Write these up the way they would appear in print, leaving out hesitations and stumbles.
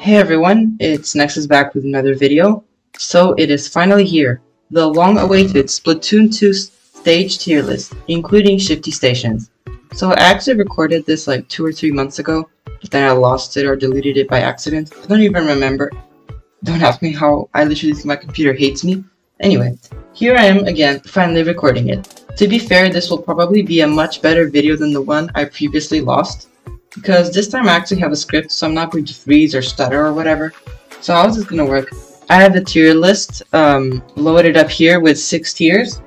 Hey everyone, it's Nexus back with another video. So it is finally here, the long-awaited Splatoon 2 stage tier list, including Shifty stations. So I actually recorded this like 2 or 3 months ago, but then I lost it or deleted it by accident. I don't even remember. Don't ask me how. I literally think my computer hates me. Anyway, here I am again, finally recording it. To be fair, this will probably be a much better video than the one I previously lost, because this time I actually have a script, so I'm not going to freeze or stutter or whatever. So how's this gonna work? I have the tier list loaded up here with 6 tiers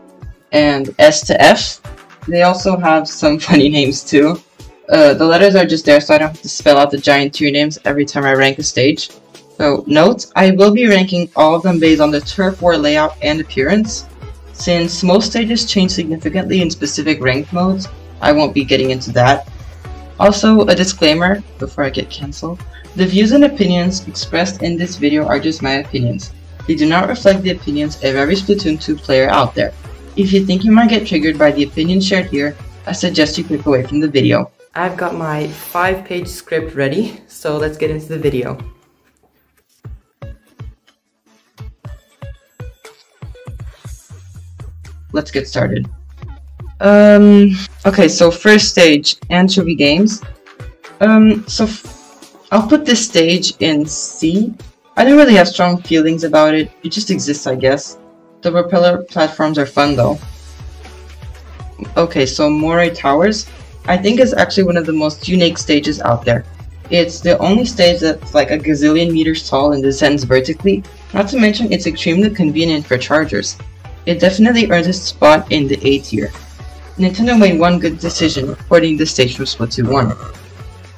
and S to F. They also have some funny names too. The letters are just there so I don't have to spell out the giant tier names every time I rank a stage. So note, I will be ranking all of them based on the turf war layout and appearance. Since most stages change significantly in specific ranked modes, I won't be getting into that. Also, a disclaimer before I get cancelled. The views and opinions expressed in this video are just my opinions. They do not reflect the opinions of every Splatoon 2 player out there. If you think you might get triggered by the opinions shared here, I suggest you click away from the video. I've got my 5-page script ready, so let's get into the video. Let's get started. Okay, so first stage, Anchovy Games. I'll put this stage in C. I don't really have strong feelings about it. It just exists, I guess. The propeller platforms are fun though. Okay, so Moray Towers, I think is actually one of the most unique stages out there. It's the only stage that's like a gazillion meters tall and descends vertically. Not to mention it's extremely convenient for chargers. It definitely earns its spot in the A tier. Nintendo made one good decision porting this stage from Splatoon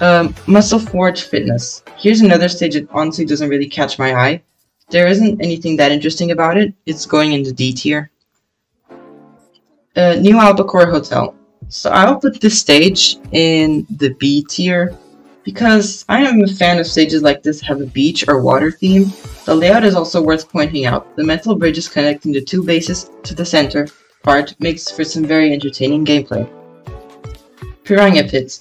1. Muscle Forge Fitness. Here's another stage that honestly doesn't really catch my eye. There isn't anything that interesting about it. It's going in the D tier. New Albacore Hotel. So I'll put this stage in the B tier because I am a fan of stages like this have a beach or water theme. The layout is also worth pointing out. The metal bridges connecting the 2 bases to the center part makes for some very entertaining gameplay. Piranha Pit.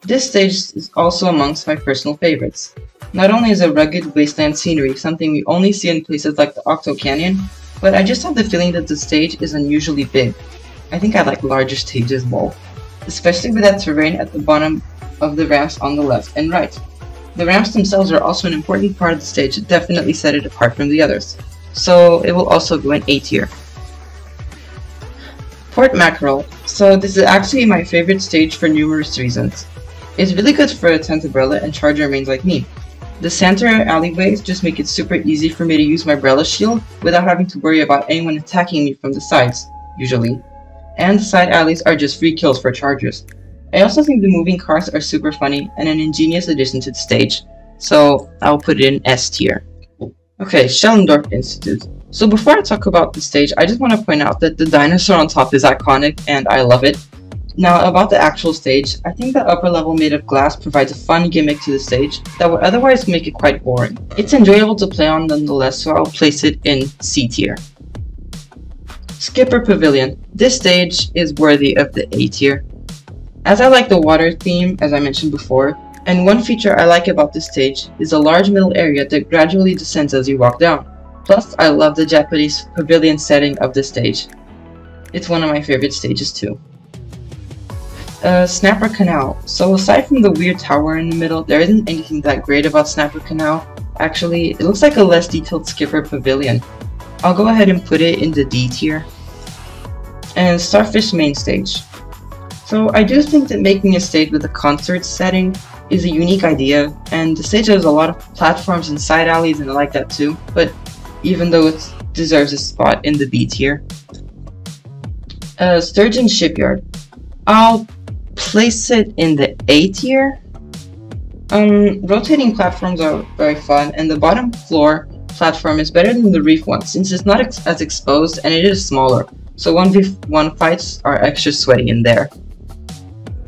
This stage is also amongst my personal favorites. Not only is a rugged wasteland scenery something we only see in places like the Octo Canyon, but I just have the feeling that the stage is unusually big. I think I like larger stages more, especially with that terrain at the bottom of the ramps on the left and right. The ramps themselves are also an important part of the stage that definitely set it apart from the others, so it will also go in A tier. Port Mackerel. So this is actually my favorite stage for numerous reasons. It's really good for a tent umbrella and charger mains like me. The center alleyways just make it super easy for me to use my umbrella shield without having to worry about anyone attacking me from the sides, usually. And the side alleys are just free kills for chargers. I also think the moving cars are super funny and an ingenious addition to the stage, so I'll put it in S tier. Okay, Schellendorf Institute. So before I talk about the stage, I just want to point out that the dinosaur on top is iconic and I love it. Now about the actual stage, I think the upper level made of glass provides a fun gimmick to the stage that would otherwise make it quite boring. It's enjoyable to play on nonetheless, so I'll place it in C tier. Skipper Pavilion. This stage is worthy of the A tier. As I like the water theme, as I mentioned before, and one feature I like about this stage is a large middle area that gradually descends as you walk down. Plus, I love the Japanese pavilion setting of this stage. It's one of my favorite stages too. Snapper Canal. So aside from the weird tower in the middle, there isn't anything that great about Snapper Canal. Actually, it looks like a less detailed Skipper Pavilion. I'll go ahead and put it in the D tier. And Starfish Main Stage. So I do think that making a stage with a concert setting is a unique idea, and the stage has a lot of platforms and side alleys and I like that too, but even though it deserves a spot in the B tier. Sturgeon Shipyard. I'll place it in the A tier. Rotating platforms are very fun, and the bottom floor platform is better than the reef one since it's not as exposed and it is smaller, so 1v1 fights are extra sweaty in there.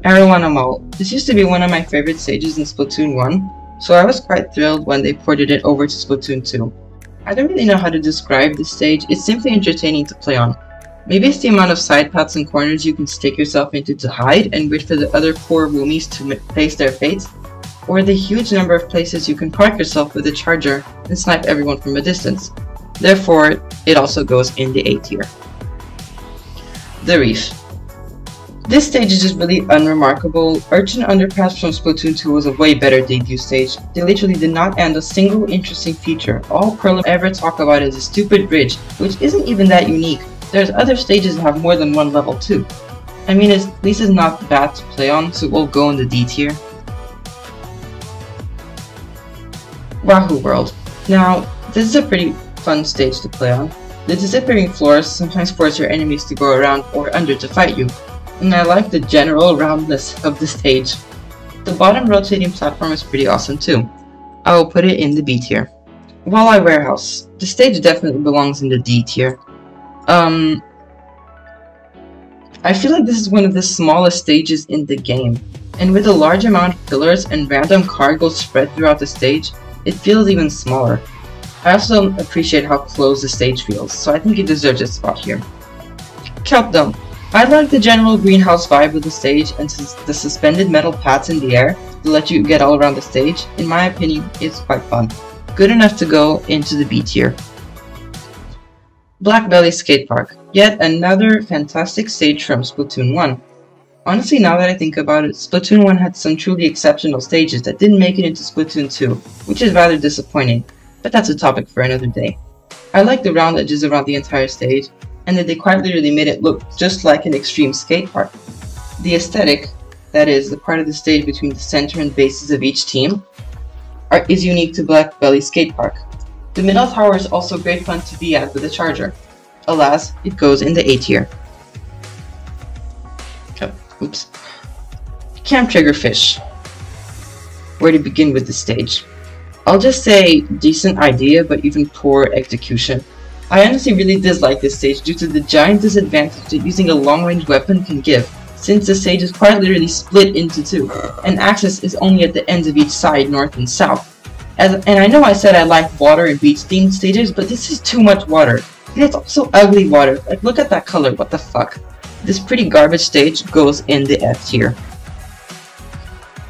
Arowana Mall. This used to be one of my favorite stages in Splatoon 1, so I was quite thrilled when they ported it over to Splatoon 2. I don't really know how to describe this stage, it's simply entertaining to play on. Maybe it's the amount of side paths and corners you can stick yourself into to hide and wait for the other poor woomies to face their fates, or the huge number of places you can park yourself with a charger and snipe everyone from a distance. Therefore, it also goes in the A tier. The Reef. This stage is just really unremarkable. Urchin Underpass from Splatoon 2 was a way better debut stage. They literally did not add a single interesting feature. All Perla ever talk about is a stupid bridge, which isn't even that unique. There's other stages that have more than one level too. I mean, at least it's not bad to play on, so we'll go in the D tier. Wahoo World. Now, this is a pretty fun stage to play on. The disappearing floors sometimes force your enemies to go around or under to fight you, and I like the general roundness of the stage. The bottom rotating platform is pretty awesome too. I will put it in the B tier. Walleye Warehouse. The stage definitely belongs in the D tier. I feel like this is one of the smallest stages in the game, and with a large amount of pillars and random cargo spread throughout the stage, it feels even smaller. I also don't appreciate how closed the stage feels, so I think it deserves a spot here. Kelp Dome. I like the general greenhouse vibe of the stage, and the suspended metal pads in the air to let you get all around the stage, in my opinion, is quite fun. Good enough to go into the B tier. Black Belly Skate Park. Yet another fantastic stage from Splatoon 1. Honestly, now that I think about it, Splatoon 1 had some truly exceptional stages that didn't make it into Splatoon 2, which is rather disappointing, but that's a topic for another day. I like the round edges around the entire stage, and that they quite literally made it look just like an extreme skate park. The aesthetic, that is, the part of the stage between the center and bases of each team, is unique to Black Belly Skate Park. The middle tower is also great fun to be at with a charger. Alas, it goes in the A tier. Oh, oops. Camp Triggerfish. Where to begin with the stage? I'll just say decent idea, but even poor execution. I honestly really dislike this stage due to the giant disadvantage that using a long-range weapon can give, since the stage is quite literally split into two, and access is only at the ends of each side, north and south. And I know I said I like water and beach-themed stages, but this is too much water. And it's also ugly water. Like, look at that color, what the fuck. This pretty garbage stage goes in the F tier.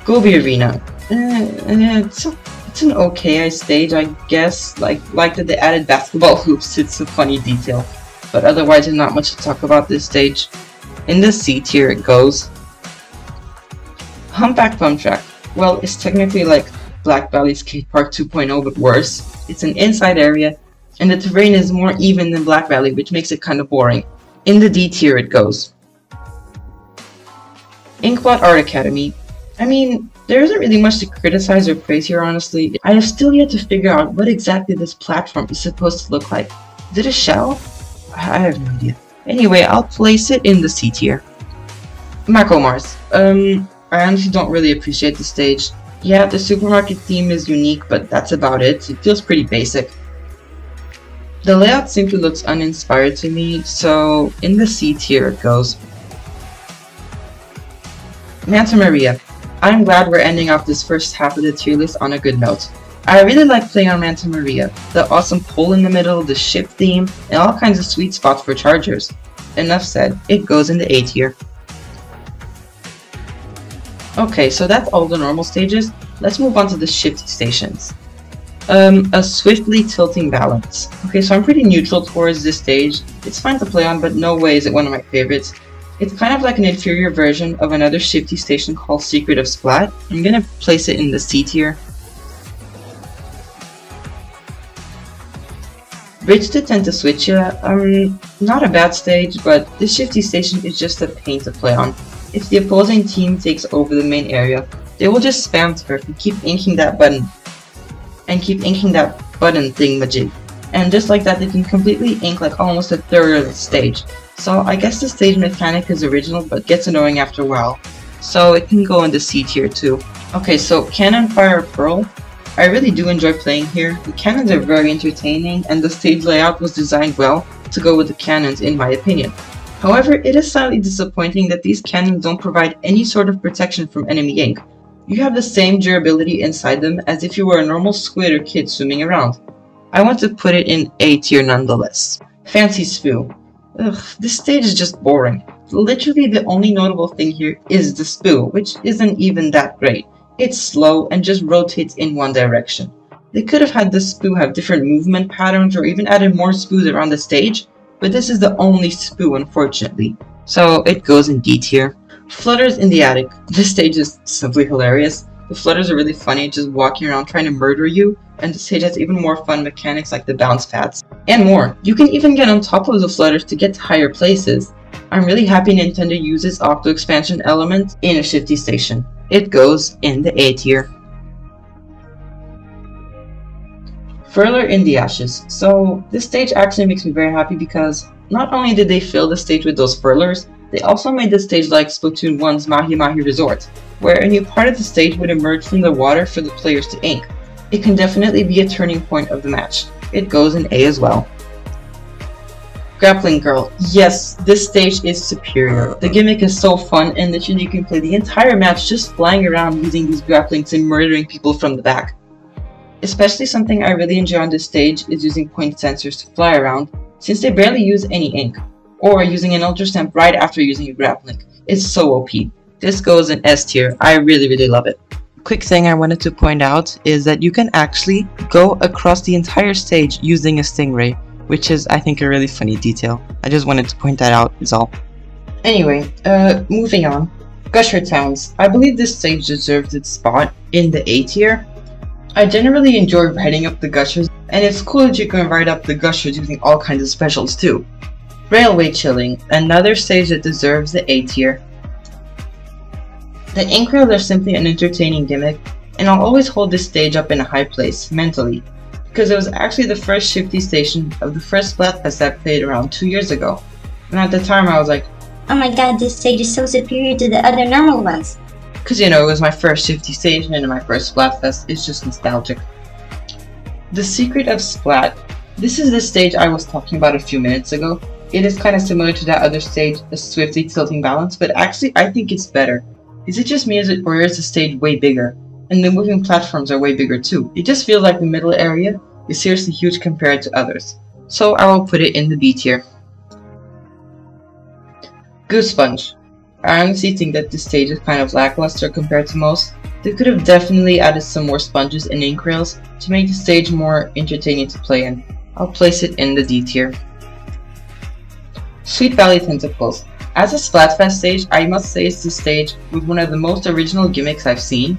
Gobi Arena. It's an okay stage, I guess. Like that they added basketball hoops, it's a funny detail. But otherwise, there's not much to talk about this stage. In the C tier it goes. Humpback Pump Track. Well, it's technically like Black Valley Skate Park 2.0 but worse. It's an inside area, and the terrain is more even than Black Valley, which makes it kind of boring. In the D tier it goes. Inkblot Art Academy. I mean, there isn't really much to criticize or praise here, honestly. I have still yet to figure out what exactly this platform is supposed to look like. Is it a shell? I have no idea. Anyway, I'll place it in the C tier. Mako Mars. I honestly don't really appreciate the stage. Yeah, the supermarket theme is unique, but that's about it. It feels pretty basic. The layout simply looks uninspired to me, so in the C tier it goes. Manta Maria. I'm glad we're ending off this first half of the tier list on a good note. I really like playing on Manta Maria. The awesome pole in the middle, the ship theme, and all kinds of sweet spots for chargers. Enough said, it goes in the A tier. Okay, so that's all the normal stages. Let's move on to the Shifty stations. A swiftly tilting balance. Okay, so I'm pretty neutral towards this stage. It's fun to play on, but no way is it one of my favorites. It's kind of like an inferior version of another Shifty station called Secret of Splat. I'm gonna place it in the C tier. Bridge to Tenta-Switcha, not a bad stage, but this Shifty station is just a pain to play on. If the opposing team takes over the main area, they will just spam turf and keep inking that button. Thingamajig. And just like that, they can completely ink like almost a third of the stage. So I guess the stage mechanic is original, but gets annoying after a while. So it can go in the C tier too. Okay, so Cannon Fire Pearl. I really do enjoy playing here. The cannons are very entertaining, and the stage layout was designed well to go with the cannons in my opinion. However, it is slightly disappointing that these cannons don't provide any sort of protection from enemy ink. You have the same durability inside them as if you were a normal squid or kid swimming around. I want to put it in A tier nonetheless. Fancy Spoo. Ugh, this stage is just boring. Literally the only notable thing here is the spoo, which isn't even that great. It's slow and just rotates in one direction. They could have had this spoo have different movement patterns or even added more spoos around the stage, but this is the only spoo, unfortunately, so it goes in D tier. Flutters in the attic. This stage is simply hilarious. The flutters are really funny, just walking around trying to murder you, and the stage has even more fun mechanics like the bounce pads. And more. You can even get on top of the flutters to get to higher places. I'm really happy Nintendo uses Octo Expansion element in a Shifty station. It goes in the A tier. Furler in the Ashes. So this stage actually makes me very happy because not only did they fill the stage with those furlers, they also made the stage like Splatoon 1's Mahi Mahi Resort, where a new part of the stage would emerge from the water for the players to ink. It can definitely be a turning point of the match. It goes in A as well. Grappling Girl. Yes, this stage is superior. The gimmick is so fun and literally you can play the entire match just flying around using these grapplings and murdering people from the back. Especially something I really enjoy on this stage is using point sensors to fly around, since they barely use any ink, or using an ultra stamp right after using a grappling. It's so OP. This goes in S tier. I really love it. Quick thing I wanted to point out is that you can actually go across the entire stage using a stingray, which is, I think, a really funny detail. I just wanted to point that out, is all. Anyway, moving on. Gusher Towns. I believe this stage deserves its spot in the A tier. I generally enjoy riding up the gushers, and it's cool that you can ride up the gushers using all kinds of specials too. Railway Chilling, another stage that deserves the A tier. The ink rails are simply an entertaining gimmick, and I'll always hold this stage up in a high place, mentally, because it was actually the first Shifty station of the first Splatfest I played around 2 years ago, and at the time I was like, oh my god, this stage is so superior to the other normal ones. Because, you know, it was my first Shifty station and my first Splatfest. It's just nostalgic. The Secret of Splat. This is the stage I was talking about a few minutes ago. It is kind of similar to that other stage, a swiftly tilting balance, but actually I think it's better. Is it just me or is the stage way bigger? And the moving platforms are way bigger too. It just feels like the middle area is seriously huge compared to others. So I will put it in the B tier. Goose Sponge. I honestly think that this stage is kind of lackluster compared to most. They could have definitely added some more sponges and ink rails to make the stage more entertaining to play in. I'll place it in the D tier. Sweet Valley Tentacles. As a Splatfest stage, I must say it's the stage with one of the most original gimmicks I've seen,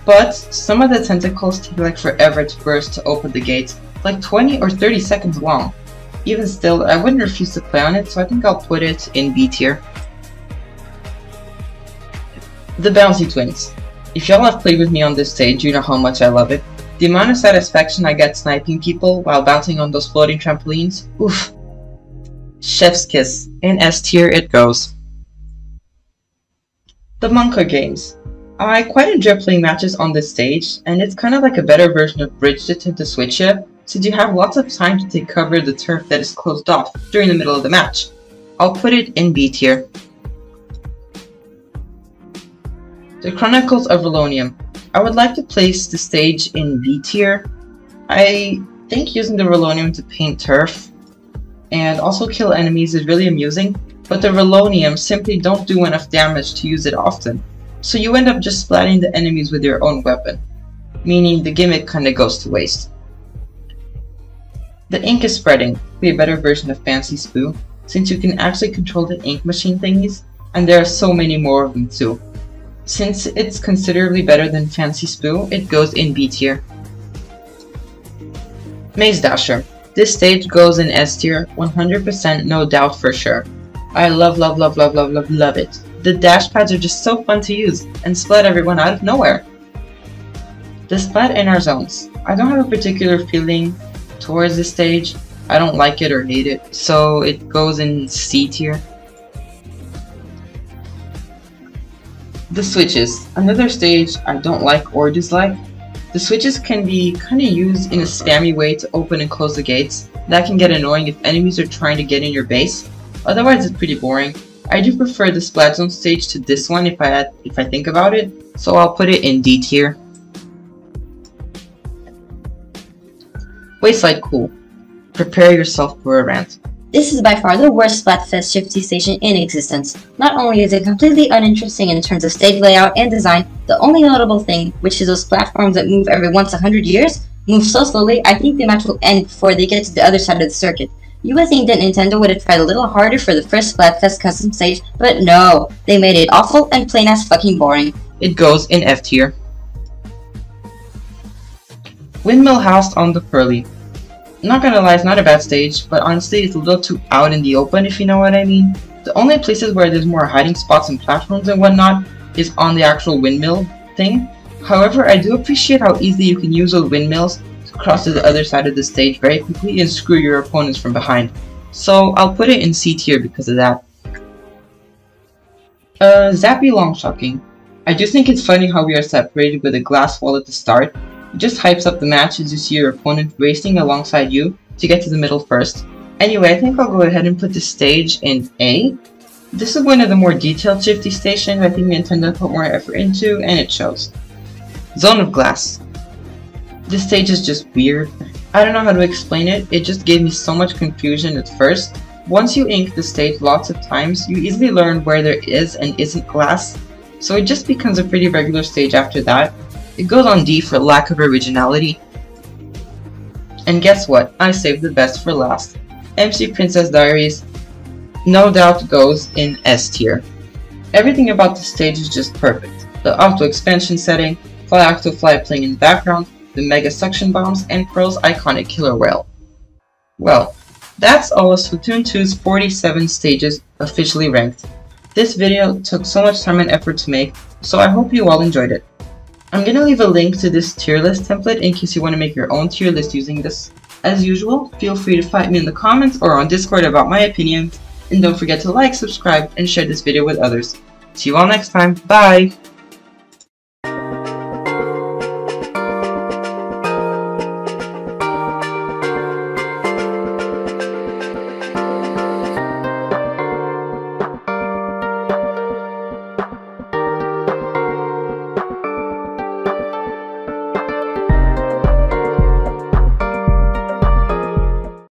but some of the tentacles take like forever to burst to open the gates, like 20 or 30 seconds long. Even still, I wouldn't refuse to play on it, so I think I'll put it in B tier. The Bouncy Twins. If y'all have played with me on this stage, you know how much I love it. The amount of satisfaction I get sniping people while bouncing on those floating trampolines, oof. Chef's Kiss. In S tier it goes. The Monka Games. I quite enjoy playing matches on this stage, and it's kind of like a better version of Bridge to Tend to Switch ya, since you have lots of time to take cover of the turf that is closed off during the middle of the match. I'll put it in B tier. The Chronicles of Relonium. I would like to place the stage in B tier. I think using the Relonium to paint turf and also kill enemies is really amusing, but the Relonium simply don't do enough damage to use it often, so you end up just splatting the enemies with your own weapon, meaning the gimmick kinda goes to waste. The Ink is Spreading, be a better version of Fancy Spoo, since you can actually control the ink machine thingies, and there are so many more of them too. Since it's considerably better than Fancy Spoo, it goes in B tier. Maze Dasher. This stage goes in S tier, 100% no doubt for sure. I love it. The dash pads are just so fun to use, and splat everyone out of nowhere. The Splat in Our Zones. I don't have a particular feeling towards this stage. I don't like it or hate it, so it goes in C tier. The Switches. Another stage I don't like or dislike. The switches can be kinda used in a spammy way to open and close the gates. That can get annoying if enemies are trying to get in your base. Otherwise it's pretty boring. I do prefer the Splat Zone stage to this one if I think about it, so I'll put it in D tier. Wayside Cool. Prepare yourself for a rant. This is by far the worst Splatfest Shifty station in existence. Not only is it completely uninteresting in terms of stage layout and design, The only notable thing, which is those platforms that move every once 100 years, move so slowly I think the match will end before they get to the other side of the circuit. You would think that Nintendo would have tried a little harder for the first Splatfest custom stage, but no, they made it awful and plain as fucking boring. It goes in F tier. Windmill House on the Pearly. Not gonna lie, it's not a bad stage, but honestly it's a little too out in the open if you know what I mean. The only places where there's more hiding spots and platforms and whatnot is on the actual windmill thing. However, I do appreciate how easily you can use those windmills to cross to the other side of the stage very quickly and screw your opponents from behind. So I'll put it in C tier because of that. Zappy Longshocking. I do think it's funny how we are separated with a glass wall at the start. It just hypes up the match as you see your opponent racing alongside you to get to the middle first. Anyway, I think I'll go ahead and put this stage in A. This is one of the more detailed Shifty stations I think Nintendo put more effort into, and it shows. Zone of Glass. This stage is just weird. I don't know how to explain it, it just gave me so much confusion at first. Once you ink the stage lots of times, you easily learn where there is and isn't glass, so it just becomes a pretty regular stage after that. It goes on D for lack of originality. And guess what? I saved the best for last. MC Princess Diaries no doubt goes in S tier. Everything about the stage is just perfect. The auto expansion setting, Fly Octo Fly playing in the background, the mega suction bombs, and Pearl's iconic killer whale. Well, that's all of Splatoon 2's 47 stages officially ranked. This video took so much time and effort to make, so I hope you all enjoyed it. I'm gonna leave a link to this tier list template in case you want to make your own tier list using this. As usual, feel free to fight me in the comments or on Discord about my opinions, and don't forget to like, subscribe, and share this video with others. See you all next time, bye!